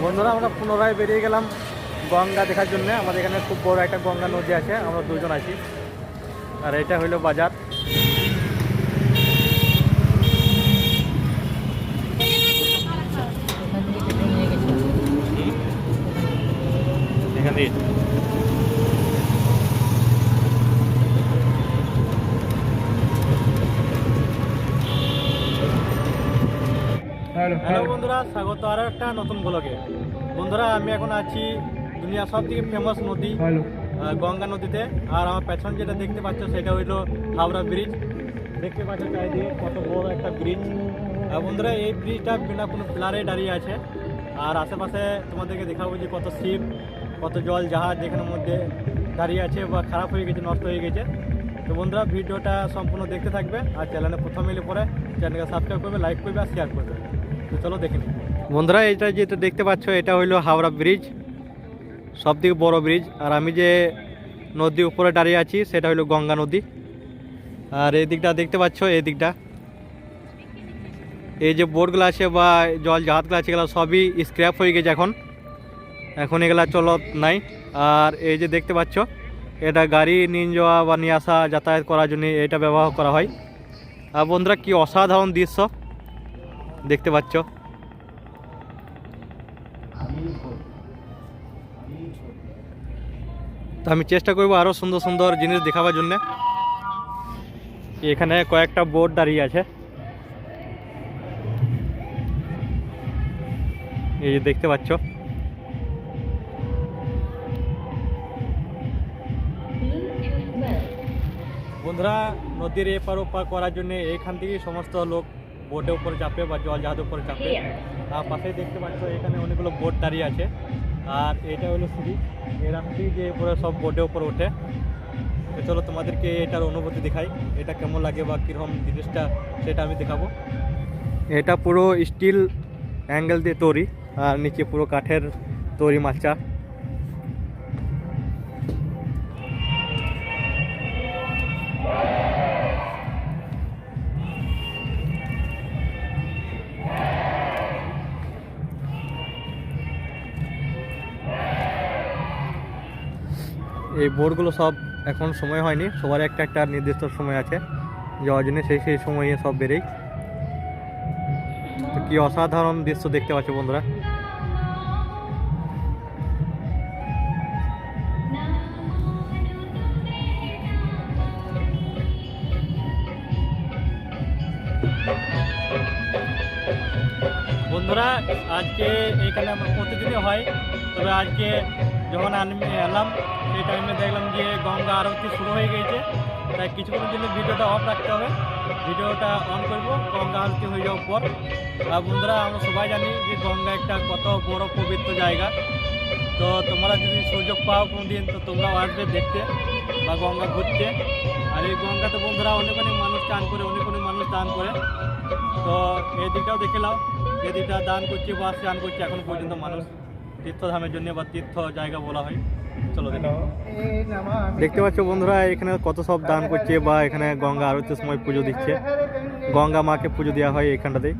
বন্ধুরা আমরা পুনরায় বেরিয়ে গেলাম গঙ্গা দেখার জন্য। আমাদের এখানে খুব বড় একটা গঙ্গা নদী আছে, আমরা দুজন আছি। আর এটা হইলো বাজার। এখানে হ্যালো বন্ধুরা, স্বাগত আরও একটা নতুন ব্লগে। বন্ধুরা আমি এখন আছি দুনিয়ার সব থেকে ফেমাস নদী গঙ্গা নদীতে। আর আমার পেছন যেটা দেখতে পাচ্ছ সেটা হইলো হাওড়া ব্রিজ। দেখতে পাচ্ছ চারিদিকে কত বড় একটা ব্রিজ। আর বন্ধুরা এই ব্রিজটা বিনা কোনো পিলারে দাঁড়িয়ে আছে। আর আশেপাশে তোমাদেরকে দেখাবো যে কত শিপ, কত জল জাহাজ যেখানের মধ্যে দাঁড়িয়ে আছে বা খারাপ হয়ে গেছে, নষ্ট হয়ে গেছে। তো বন্ধুরা ভিডিওটা সম্পূর্ণ দেখতে থাকবে। আর চ্যানেলে প্রথম এলে পরে চ্যানেলকে সাবস্ক্রাইব করবে, লাইক করবে আর শেয়ার করবে। তো চলো দেখে নিই বন্ধুরা। এটা যেটা দেখতে পাচ্ছ এটা হইলো হাওড়া ব্রিজ, সবথেকে বড় ব্রিজ। আর আমি যে নদীর উপরে দাঁড়িয়ে আছি সেটা হইলো গঙ্গা নদী। আর এই দিকটা দেখতে পাচ্ছ, এই দিকটা এই যে বোটগুলো আছে বা জল জাহাজগুলো আছে এগুলো সবই স্ক্র্যাপ হয়ে গেছে এখন এগুলা চলো নাই। আর এই যে দেখতে পাচ্ছ এটা গাড়ি নিয়ে যাওয়া বা নিয়ে আসা যাতায়াত করার জন্য এটা ব্যবহার করা হয়। আর বন্ধুরা কি অসাধারণ দৃশ্য দেখতে পাচ্ছ। তো আমি চেষ্টা করবো আরও সুন্দর সুন্দর জিনিস দেখাবার জন্য। এখানে কয়েকটা বোট দাঁড়িয়ে আছে, এই যে দেখতে পাচ্ছ। বন্ধুরা নদীর এপার ওপার করার জন্য এইখান থেকেই সমস্ত লোক বোটের উপরে চাপে বা জল জাহাজের উপরে চাপে। তার পাশেই দেখতে পাচ্ছ এখানে অনেকগুলো বোট দাঁড়িয়ে আছে। আর এটা হলো সিঁড়ি, এই রাস্তা যে উপরে সব বোটের উপরে ওঠে। তো চলো তোমাদেরকে এটার অনুভূতি দেখাই, এটা কেমন লাগে বা কীরকম জিনিসটা সেটা আমি দেখাবো। এটা পুরো স্টিল অ্যাঙ্গেল দিয়ে তৈরি, আর নিচে পুরো কাঠের তৈরি মাচা। এই বোর্ডগুলো সব এখন সময় হয়নি, সবার একটা একটা নির্দিষ্ট সময় আছে যাওয়ার জন্য, সেই সময়ে সব বেরেই। তো কি অসাধারণ দৃশ্য দেখতে পাচ্ছ বন্ধুরা। বন্ধুরা আজকে এখানে প্রতিদিনই হয়, তবে আজকে যখন আমি এলাম সেই টাইমে দেখলাম যে গঙ্গা আরতি শুরু হয়ে গেছে। তাই কিছুক্ষণের জন্য ভিডিওটা অফ রাখতে হবে, ভিডিওটা অন করবো গঙ্গা আরতি হয়ে যাওয়ার পর। আর বন্ধুরা আমরা সবাই জানি যে গঙ্গা একটা কত বড় পবিত্র জায়গা। তো তোমরা যদি সুযোগ পাও কোনো দিন তো তোমরাও আসবে দেখতে বা গঙ্গা ঘুরতে। আর এই গঙ্গাতে বন্ধুরা অনেক মানুষ চান করে, অনেক মানুষ দান করে। তো এই দিকটাও দেখে নাও, যে দিকটা দান করছে বা স্নান করছে এখন পর্যন্ত মানুষ তীর্থধামের জন্য বা তীর্থ জায়গা বলা হয়। চলো দেখতে পাচ্ছ বন্ধুরা এখানে কত সব দান করছে বা এখানে গঙ্গা আরতির সময় পুজো দিচ্ছে। গঙ্গা মাকে পুজো দেওয়া হয় এইখানটাতে।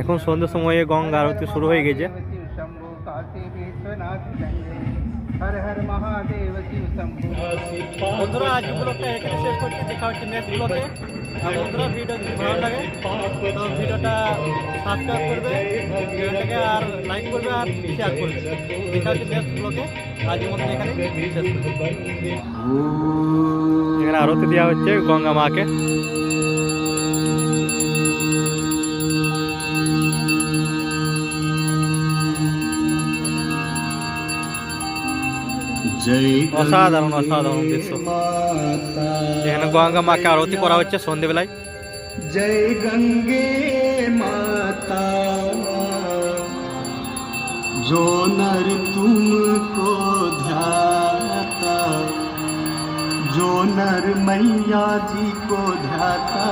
এখন সন্ধ্যের সময়ে গঙ্গা আরতি শুরু হয়ে গেছে। হর হর মহাদেব শিব শম্ভু। বন্ধুরা আজ ব্লগটা এখানে শেষ করছি, দেখা হচ্ছে নেক্সট ব্লগে। আর বন্ধুরা ভিডিও যদি ভালো লাগে তো ভিডিওটা সাবস্ক্রাইব করবে, ভিডিওটাকে আর লাইক করবে আর শেয়ার করবে। দেখা হচ্ছে নেক্সট ব্লগে। আজকের মতন এখানে শেষ করছি। এখানে আরতি দেওয়া হচ্ছে গঙ্গা মাকে। অসাধারণ অসাধারণ দৃশ্য। এখানে গঙ্গা মাকে আরতি করা হচ্ছে সন্ধ্যেবেলায়। জয় গঙ্গে মাতা जो नर तुमको ध्याता, जो नर मैया जी को ध्याता